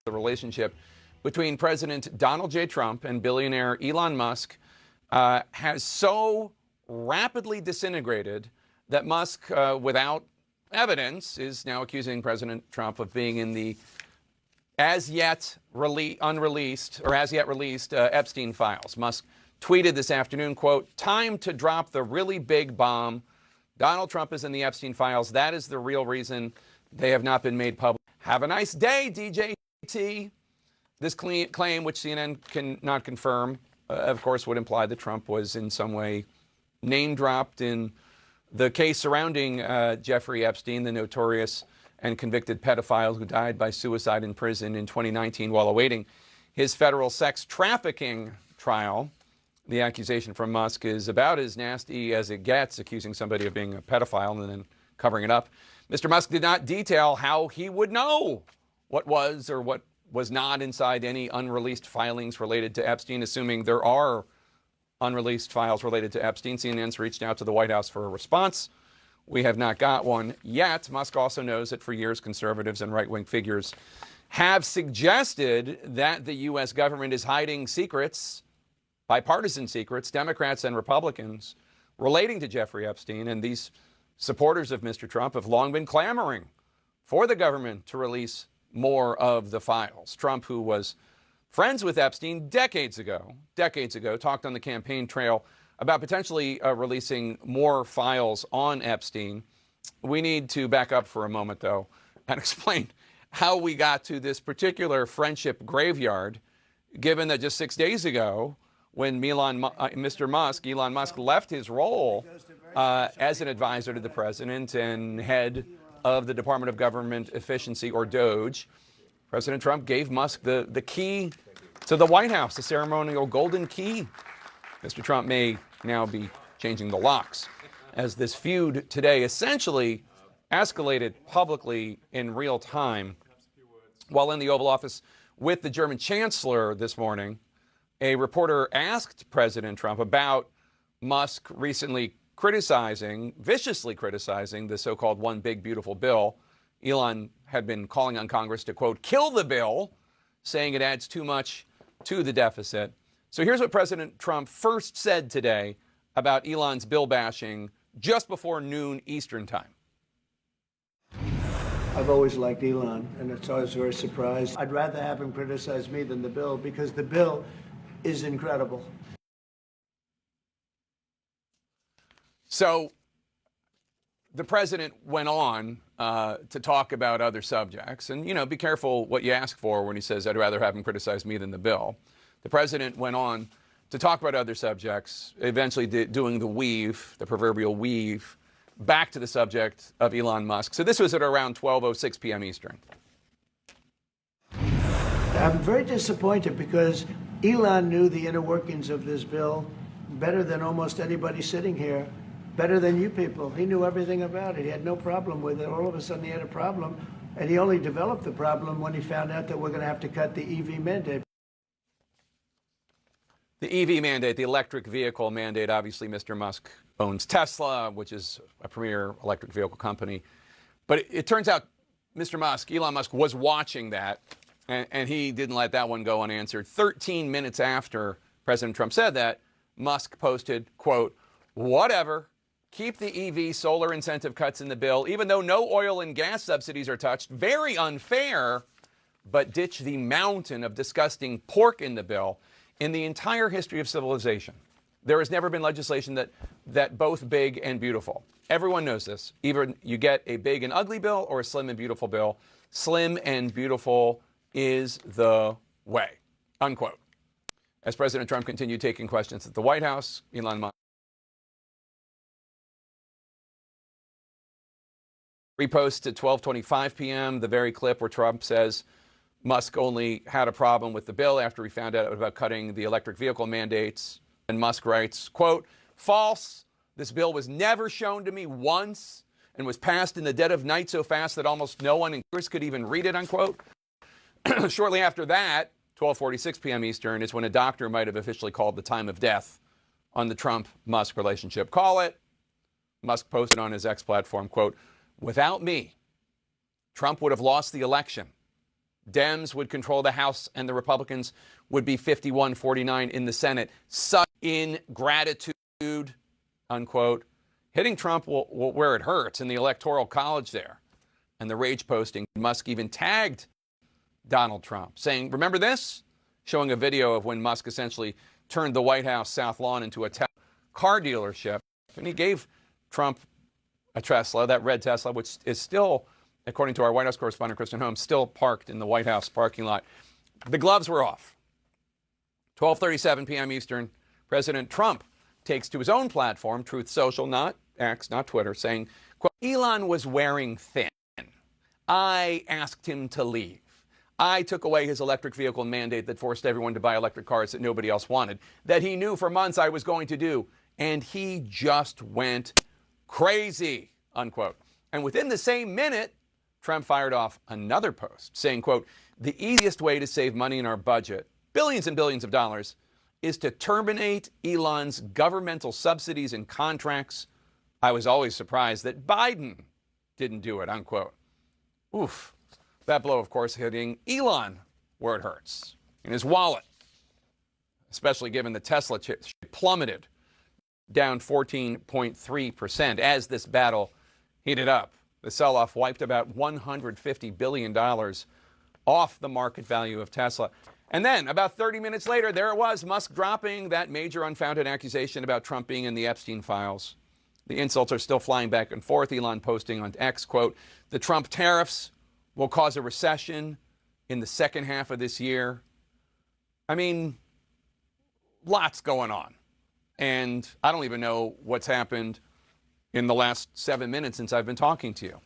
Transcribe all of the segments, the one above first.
the relationship between President Donald J. Trump and billionaire Elon Musk has so rapidly disintegrated that Musk, without evidence, is now accusing President Trump of being in the as yet released Epstein files. Musk tweeted this afternoon, quote, "Time to drop the really big bomb. Donald Trump is in the Epstein files. That is the real reason they have not been made public. Have a nice day, DJT." This claim, which CNN cannot confirm, of course, would imply that Trump was in some way name-dropped in the case surrounding Jeffrey Epstein, the notorious and convicted pedophile who died by suicide in prison in 2019 while awaiting his federal sex trafficking trial. The accusation from Musk is about as nasty as it gets, accusing somebody of being a pedophile and then covering it up. Mr. Musk did not detail how he would know what was or what was not inside any unreleased filings related to Epstein, assuming there are unreleased files related to Epstein. CNN's reached out to the White House for a response. We have not got one yet. Musk also knows that for years, conservatives and right-wing figures have suggested that the U.S. government is hiding secrets, bipartisan secrets, Democrats and Republicans, relating to Jeffrey Epstein. And these supporters of Mr. Trump have long been clamoring for the government to release more of the files. Trump, who was friends with Epstein decades ago, talked on the campaign trail about potentially releasing more files on Epstein. We need to back up for a moment, though, and explain how we got to this particular friendship graveyard, given that just 6 days ago, when Elon Musk left his role as an advisor to the president and head of the Department of Government Efficiency, or DOGE, President Trump gave Musk the key to the White House, the ceremonial golden key. Mr. Trump may now be changing the locks, as this feud today essentially escalated publicly in real time. While in the Oval Office with the German Chancellor this morning, a reporter asked President Trump about Musk recently viciously criticizing the so-called One Big Beautiful Bill. Elon had been calling on Congress to, quote, kill the bill, saying it adds too much to the deficit. So here's what President Trump first said today about Elon's bill bashing just before noon Eastern time. I've always liked Elon, and it's always very surprised. I'd rather have him criticize me than the bill, because the bill is incredible. So the president went on to talk about other subjects. And, you know, be careful what you ask for when he says, I'd rather have him criticize me than the bill. The president went on to talk about other subjects, eventually doing the weave, the proverbial weave, back to the subject of Elon Musk. So this was at around 12:06 p.m. Eastern. I'm very disappointed because Elon knew the inner workings of this bill better than almost anybody sitting here, better than you people. He knew everything about it. He had no problem with it. All of a sudden he had a problem, and he only developed the problem when he found out that we're going to have to cut the EV mandate. The EV mandate, the electric vehicle mandate, obviously Mr. Musk owns Tesla, which is a premier electric vehicle company. But it turns out Elon Musk was watching that, and he didn't let that one go unanswered. 13 minutes after President Trump said that, Musk posted, quote, whatever, keep the EV solar incentive cuts in the bill, even though no oil and gas subsidies are touched. Very unfair, but ditch the mountain of disgusting pork in the bill. In the entire history of civilization, there has never been legislation that both big and beautiful. Everyone knows this. Either you get a big and ugly bill or a slim and beautiful bill. Slim and beautiful is the way, unquote. As President Trump continued taking questions at the White House, Elon Musk reposts at 12:25 p.m. the very clip where Trump says Musk only had a problem with the bill after he found out about cutting the electric vehicle mandates. And Musk writes, quote, false. This bill was never shown to me once and was passed in the dead of night so fast that almost no one in Congress could even read it, unquote. Shortly after that, 12:46 p.m. Eastern, is when a doctor might have officially called the time of death on the Trump-Musk relationship. Call it. Musk posted on his X platform, quote, without me, Trump would have lost the election. Dems would control the House and the Republicans would be 51-49 in the Senate. Such ingratitude, unquote. Hitting Trump where it hurts in the Electoral College there. And the rage posting, Musk even tagged Donald Trump, saying, remember this? Showing a video of when Musk essentially turned the White House South Lawn into a car dealership. And he gave Trump a Tesla, that red Tesla, which is still, according to our White House correspondent, Kristen Holmes, still parked in the White House parking lot. The gloves were off. 12:37 p.m. Eastern, President Trump takes to his own platform, Truth Social, not X, not Twitter, saying, quote, Elon was wearing thin. I asked him to leave. I took away his electric vehicle mandate that forced everyone to buy electric cars that nobody else wanted, that he knew for months I was going to do. And he just went crazy, unquote. And within the same minute, Trump fired off another post saying, quote, the easiest way to save money in our budget, billions and billions of dollars, is to terminate Elon's governmental subsidies and contracts. I was always surprised that Biden didn't do it, unquote. Oof. That blow, of course, hitting Elon where it hurts, in his wallet, especially given the Tesla chip plummeted down 14.3% as this battle heated up. The sell-off wiped about $150 billion off the market value of Tesla. And then, about 30 minutes later, there it was, Musk dropping that major unfounded accusation about Trump being in the Epstein files. The insults are still flying back and forth. Elon posting on X, quote, the Trump tariffs will cause a recession in the second half of this year. I mean, lots going on. And I don't even know what's happened in the last 7 minutes since I've been talking to you.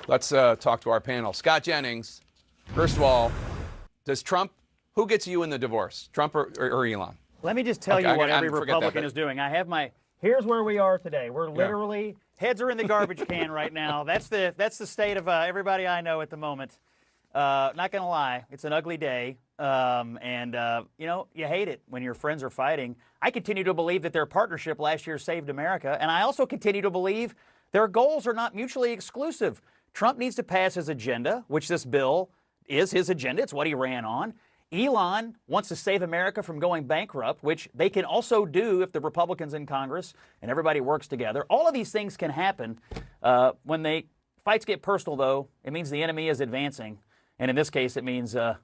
Let's talk to our panel. Scott Jennings, first of all, does Trump, who gets you in the divorce, Trump or Elon? Let me just tell you what every Republican is doing. I have here's where we are today. We're literally, heads are in the garbage can right now. That's the state of everybody I know at the moment. Not going to lie, it's an ugly day. You know, you hate it when your friends are fighting. I continue to believe that their partnership last year saved America, and I also continue to believe their goals are not mutually exclusive. Trump needs to pass his agenda, which this bill is his agenda. It's what he ran on. Elon wants to save America from going bankrupt, which they can also do if the Republicans in Congress and everybody works together. All of these things can happen. When fights get personal, though, it means the enemy is advancing. And in this case, it means the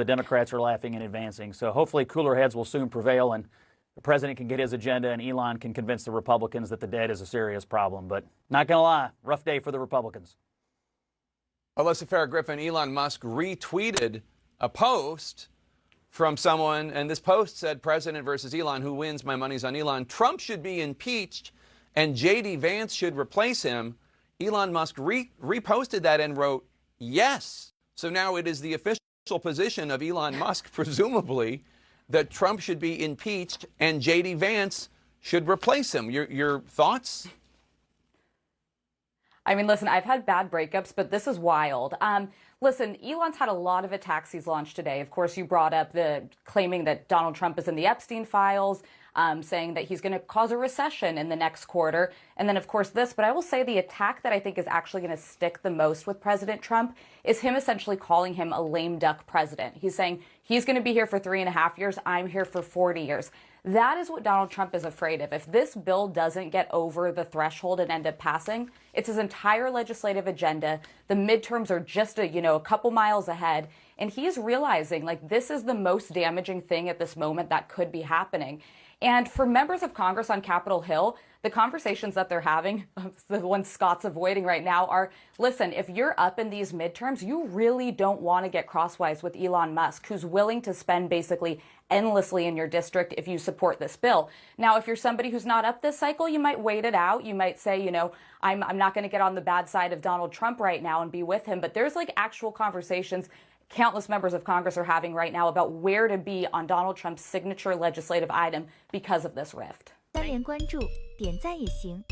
Democrats are laughing and advancing. So hopefully cooler heads will soon prevail and the president can get his agenda and Elon can convince the Republicans that the debt is a serious problem. But not going to lie, rough day for the Republicans. Alyssa Farrah-Griffin, Elon Musk retweeted a post from someone, and this post said, President versus Elon, who wins? My money's on Elon. Trump should be impeached and J.D. Vance should replace him. Elon Musk reposted that and wrote, yes. So now it is the official position of Elon Musk, presumably, that Trump should be impeached and J.D. Vance should replace him. Your thoughts? I mean, listen, I've had bad breakups, but this is wild. Listen, Elon's had a lot of attacks he's launched today. Of course, you brought up the claiming that Donald Trump is in the Epstein files, saying that he's going to cause a recession in the next quarter. And then, of course, this. But I will say the attack that I think is actually going to stick the most with President Trump is him essentially calling him a lame duck president. He's saying he's going to be here for 3.5 years. I'm here for 40 years. That is what Donald Trump is afraid of. If this bill doesn't get over the threshold and end up passing, it's his entire legislative agenda. The midterms are just a couple miles ahead. And he's realizing, like, this is the most damaging thing at this moment that could be happening. And for members of Congress on Capitol Hill, the conversations that they're having, the ones Scott's avoiding right now, are, listen, if you're up in these midterms, you really don't want to get crosswise with Elon Musk, who's willing to spend basically endlessly in your district if you support this bill. Now, if you're somebody who's not up this cycle, you might wait it out. You might say, I'm not going to get on the bad side of Donald Trump right now and be with him. But there's like actual conversations countless members of Congress are having right now about where to be on Donald Trump's signature legislative item because of this rift.3连关注，点赞也行，